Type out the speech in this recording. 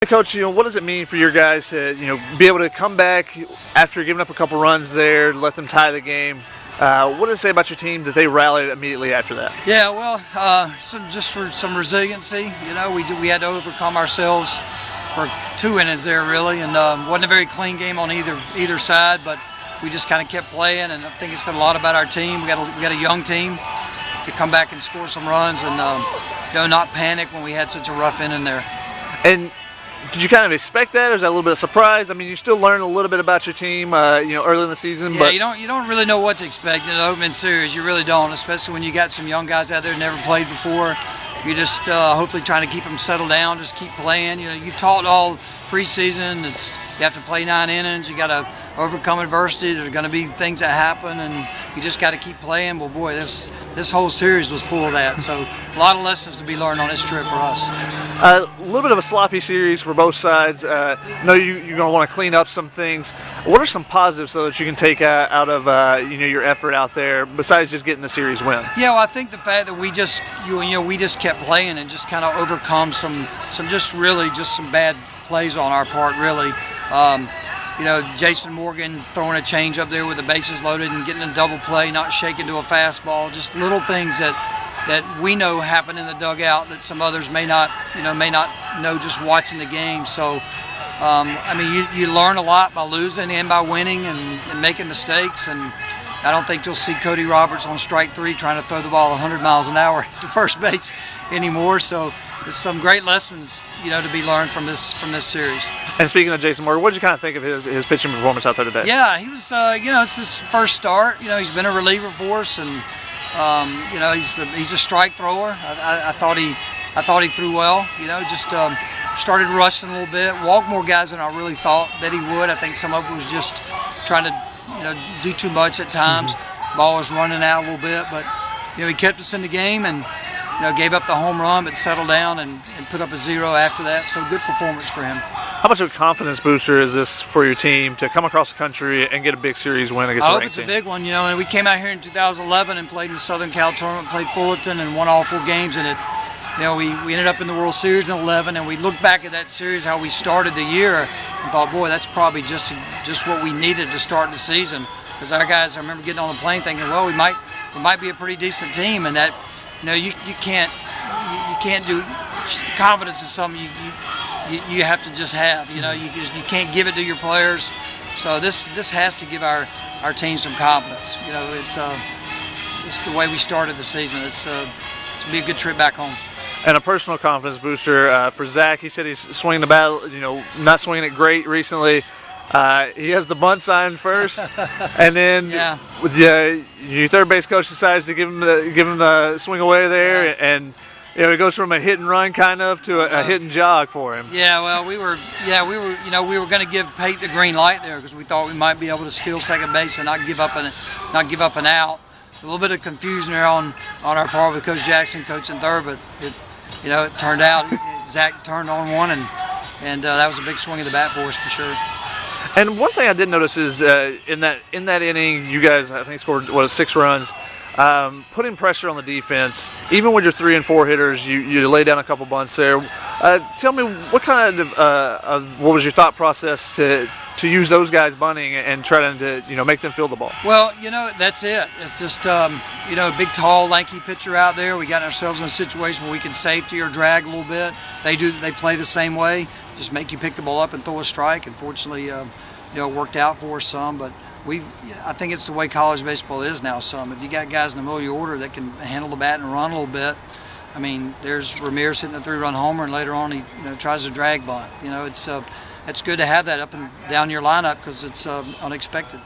Coach, what does it mean for your guys to, be able to come back after giving up a couple runs there, let them tie the game? What does it say about your team that they rallied immediately after that? Yeah, well, just for some resiliency, we had to overcome ourselves for 2 innings there, really, and wasn't a very clean game on either side, but we just kind of kept playing, and I think it said a lot about our team. We got a young team to come back and score some runs, and not panic when we had such a rough inning there. And did you kind of expect that, or is that a little bit of surprise? I mean, you still learn a little bit about your team, early in the season. Yeah, but you don't really know what to expect in an opening series. You really don't, especially when you got some young guys out there who never played before. You're just hopefully trying to keep them settled down, just keep playing. You've taught all preseason. You have to play 9 innings. You got to overcome adversity. There's going to be things that happen, and you just got to keep playing. Well, boy, this whole series was full of that. So a lot of lessons to be learned on this trip for us. A little bit of a sloppy series for both sides. I know you're going to want to clean up some things. What are some positives though that you can take out of your effort out there besides just getting the series win? Yeah, well, I think the fact that we just kept playing and just kind of overcome some bad plays on our part, really. Jason Morgan throwing a change up there with the bases loaded and getting a double play, not shaking to a fastball, just little things that we know happen in the dugout that some others may not know just watching the game. So, you learn a lot by losing and by winning and making mistakes. And I don't think you'll see Cody Roberts on strike 3 trying to throw the ball 100 miles an hour to first base anymore. So there's some great lessons, to be learned from this series. And speaking of Jason Morgan, what did you kind of think of his pitching performance out there today? Yeah, he was, it's his first start. He's been a reliever for us, and he's a strike thrower. I thought he threw well. Just started rushing a little bit, walked more guys than I really thought that he would. I think some of it was just trying to do too much at times. The ball was running out a little bit, but he kept us in the game and gave up the home run, but settled down and put up a 0 after that. So good performance for him. How much of a confidence booster is this for your team to come across the country and get a big series win against the ranked team? I hope it's a big one, and we came out here in 2011 and played in the Southern Cal tournament, played Fullerton and won all 4 games in it. We ended up in the World Series in 11, and we looked back at that series, how we started the year, and thought, boy, that's probably just what we needed to start the season. Because our guys, I remember getting on the plane thinking, well, we might be a pretty decent team, and that, you can't do. Confidence is something you have to just have. You can't give it to your players. So this has to give our team some confidence. It's the way we started the season. It's be a good trip back home. And a personal confidence booster for Zach. He said he's swinging the bat, not swinging it great recently. He has the bunt sign first, and then your third base coach decides to give him the swing away there, and it goes from a hit and run kind of to a hit and jog for him. Yeah, well, we were going to give Pate the green light there because we thought we might be able to steal second base and not give up an out. A little bit of confusion there on our part with Coach Jackson coaching third, but it turned out Zach turned on one, and that was a big swing of the bat for us for sure. And one thing I did notice is in that inning, you guys I think scored 6 runs, putting pressure on the defense. Even with your 3 and 4 hitters, you lay down a couple bunts there. Tell me what kind of what was your thought process to use those guys bunting and trying to make them feel the ball? Well, that's it. It's just a big, tall, lanky pitcher out there. We got ourselves in a situation where we can safety or drag a little bit. They play the same way. Just make you pick the ball up and throw a strike. Unfortunately, it worked out for us some, but I think it's the way college baseball is now. Some if you got guys in the middle of your order that can handle the bat and run a little bit. I mean, there's Ramirez hitting a 3-run homer, and later on he tries to drag bunt. It's good to have that up and down your lineup because it's unexpected.